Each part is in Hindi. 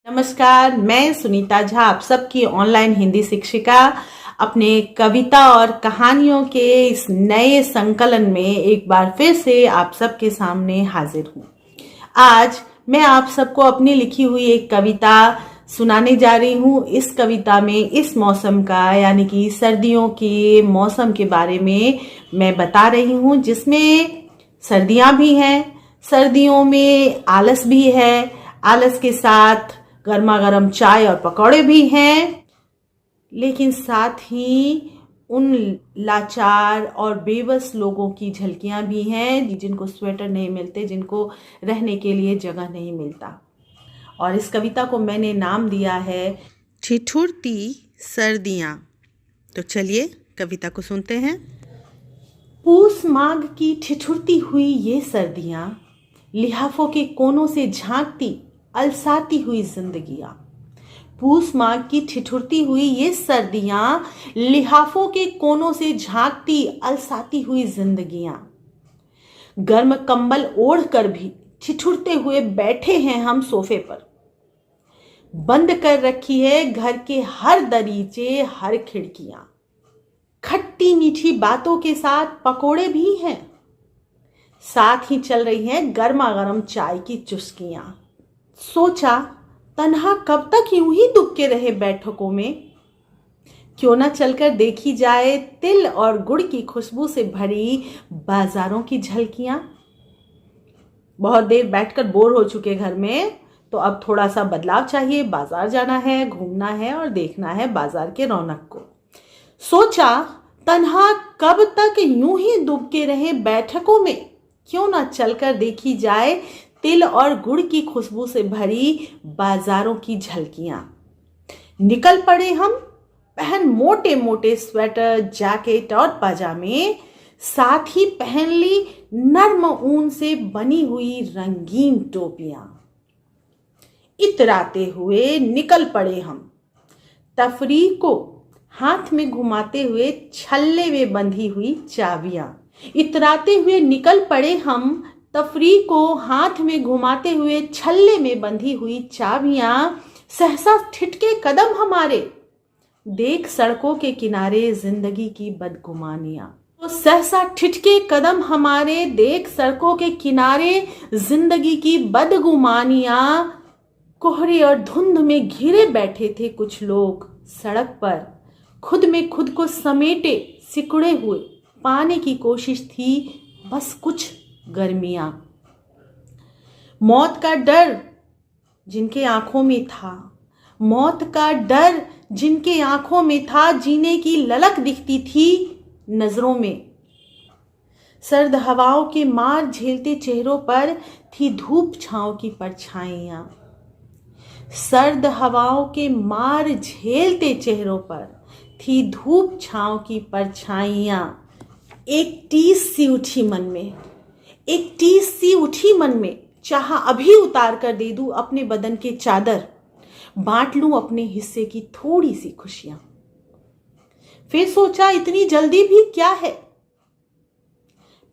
नमस्कार, मैं सुनीता झा आप सबकी ऑनलाइन हिंदी शिक्षिका अपने कविता और कहानियों के इस नए संकलन में एक बार फिर से आप सबके सामने हाजिर हूँ। आज मैं आप सबको अपनी लिखी हुई एक कविता सुनाने जा रही हूँ। इस कविता में इस मौसम का यानी कि सर्दियों के मौसम के बारे में मैं बता रही हूँ, जिसमें सर्दियाँ भी हैं, सर्दियों में आलस भी है, आलस के साथ गर्मा गर्म चाय और पकौड़े भी हैं, लेकिन साथ ही उन लाचार और बेबस लोगों की झलकियां भी हैं जिनको स्वेटर नहीं मिलते, जिनको रहने के लिए जगह नहीं मिलता। और इस कविता को मैंने नाम दिया है ठिठुरती सर्दियां। तो चलिए कविता को सुनते हैं। पूस माघ की ठिठुरती हुई ये सर्दियां, लिहाफों के कोनों से झांकती अलसाती हुई जिंदगियां। पूस माघ की ठिठुरती हुई ये सर्दियां, लिहाफों के कोनों से झांकती अलसाती हुई जिंदगियां। गर्म कंबल ओढ़कर भी ठिठुरते हुए बैठे हैं हम सोफे पर। बंद कर रखी है घर के हर दरीचे, हर खिड़कियां। खट्टी मीठी बातों के साथ पकोड़े भी हैं, साथ ही चल रही हैं गर्मा गर्म चाय की चुस्कियां। सोचा तन्हा कब तक यूं ही दुबके रहे बैठकों में, क्यों ना चलकर देखी जाए तिल और गुड़ की खुशबू से भरी बाजारों की झलकियां। बहुत देर बैठकर बोर हो चुके घर में, तो अब थोड़ा सा बदलाव चाहिए। बाजार जाना है, घूमना है और देखना है बाजार के रौनक को। सोचा तन्हा कब तक यूं ही दुबके रहे बैठकों में, क्यों ना चलकर देखी जाए तिल और गुड़ की खुशबू से भरी बाजारों की झलकियां। निकल पड़े हम, पहन मोटे मोटे स्वेटर, जैकेट और पजामे, साथ ही पहन ली नर्म ऊन से बनी हुई रंगीन टोपियां। इतराते हुए निकल पड़े हम, तफरीह को हाथ में घुमाते हुए छल्ले में बंधी हुई चाबियां। इतराते हुए निकल पड़े हम, तफरीह को हाथ में घुमाते हुए छल्ले में बंधी हुई चाबियां। सहसा ठिठके कदम हमारे, देख सड़कों के किनारे जिंदगी की बदगुमानियां। तो सहसा ठिठके कदम हमारे, देख सड़कों के किनारे जिंदगी की बदगुमानियां। कोहरे और धुंध में घिरे बैठे थे कुछ लोग सड़क पर, खुद में खुद को समेटे सिकुड़े हुए पाने की कोशिश थी बस कुछ गर्मियां। मौत का डर जिनके आंखों में था, मौत का डर जिनके आंखों में था, जीने की ललक दिखती थी नजरों में। सर्द हवाओं के मार झेलते चेहरों पर थी धूप छांव की परछाइयां। सर्द हवाओं के मार झेलते चेहरों पर थी धूप छांव की परछाइयां। एक टीस सी उठी मन में, एक टीस सी उठी मन में, चाहा अभी उतार कर दे दूं अपने बदन के चादर, बांट लूं अपने हिस्से की थोड़ी सी खुशियां। फिर सोचा इतनी जल्दी भी क्या है।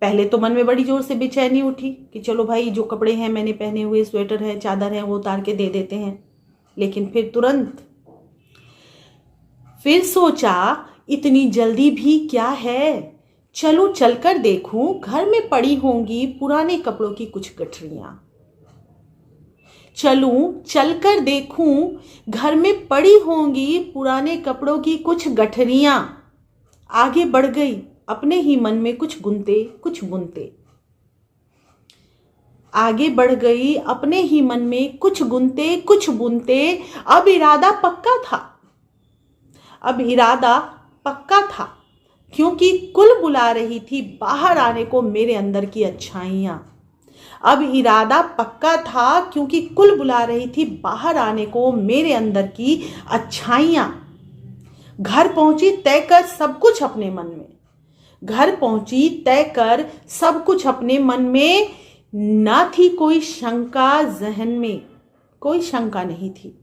पहले तो मन में बड़ी जोर से बेचैनी उठी कि चलो भाई, जो कपड़े हैं मैंने पहने हुए, स्वेटर है, चादर है, वो उतार के दे देते हैं। लेकिन फिर तुरंत फिर सोचा इतनी जल्दी भी क्या है, चलूं चलकर देखूं घर में पड़ी होंगी पुराने कपड़ों की कुछ गठरियां। चलूं चलकर देखूं घर में पड़ी होंगी पुराने कपड़ों की कुछ गठरियां। आगे बढ़ गई अपने ही मन में कुछ गुनते कुछ बुनते। आगे बढ़ गई अपने ही मन में कुछ गुनते कुछ बुनते। अब इरादा पक्का था, अब इरादा पक्का था, क्योंकि कुल बुला रही थी बाहर आने को मेरे अंदर की अच्छाइयां। अब इरादा पक्का था, क्योंकि कुल बुला रही थी बाहर आने को मेरे अंदर की अच्छाइयां। घर पहुंची तय कर सब कुछ अपने मन में, घर पहुंची तय कर सब कुछ अपने मन में। ना थी कोई शंका जहन में, कोई शंका नहीं थी,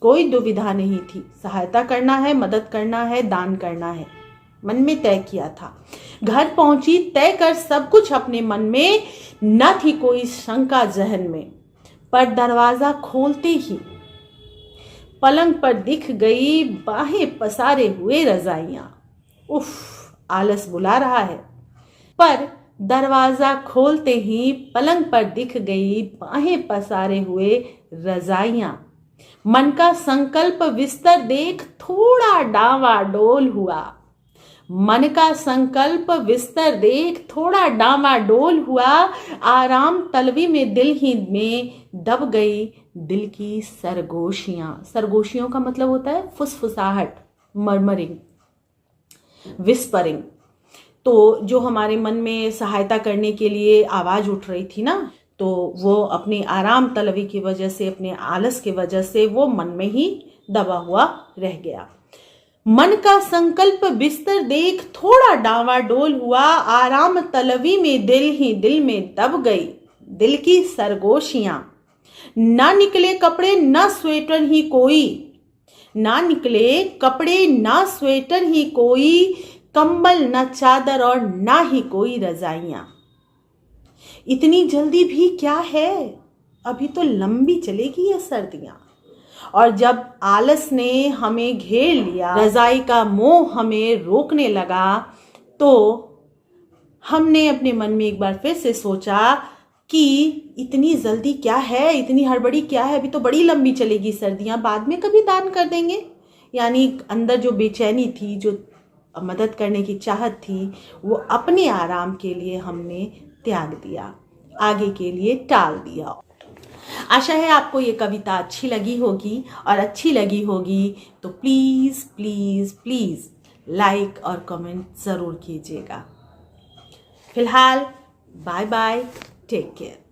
कोई दुविधा नहीं थी। सहायता करना है, मदद करना है, दान करना है, मन में तय किया था। घर पहुंची तय कर सब कुछ अपने मन में, न थी कोई शंका जहन में। पर दरवाजा खोलते ही पलंग पर दिख गई बाहें पसारे हुए रजाइयां। उफ, आलस बुला रहा है। पर दरवाजा खोलते ही पलंग पर दिख गई बाहें पसारे हुए रजाइयां। मन का संकल्प बिस्तर देख थोड़ा डावाडोल हुआ। मन का संकल्प बिस्तर देख थोड़ा डावाडोल हुआ। आराम तलवी में दिल ही में दब गई दिल की सरगोशियां। सरगोशियों का मतलब होता है फुसफुसाहट, मर्मरिंग, विस्परिंग। तो जो हमारे मन में सहायता करने के लिए आवाज उठ रही थी ना, तो वो अपनी आराम तलवी की वजह से, अपने आलस की वजह से वो मन में ही दबा हुआ रह गया। मन का संकल्प बिस्तर देख थोड़ा डावाडोल हुआ। आराम तलवी में दिल ही दिल में दब गई दिल की सरगोशियां। ना निकले कपड़े ना स्वेटर ही कोई, ना निकले कपड़े ना स्वेटर ही कोई, कंबल ना चादर और ना ही कोई रजाइयां। इतनी जल्दी भी क्या है, अभी तो लंबी चलेगी ये सर्दियां। और जब आलस ने हमें घेर लिया, रजाई का मोह हमें रोकने लगा, तो हमने अपने मन में एक बार फिर से सोचा कि इतनी जल्दी क्या है, इतनी हड़बड़ी क्या है, अभी तो बड़ी लंबी चलेगी सर्दियां, बाद में कभी दान कर देंगे। यानी अंदर जो बेचैनी थी, जो मदद करने की चाहत थी, वो अपने आराम के लिए हमने त्याग दिया, आगे के लिए टाल दिया। आशा है आपको ये कविता अच्छी लगी होगी, और अच्छी लगी होगी तो प्लीज प्लीज प्लीज लाइक और कमेंट जरूर कीजिएगा। फिलहाल बाय बाय, टेक केयर।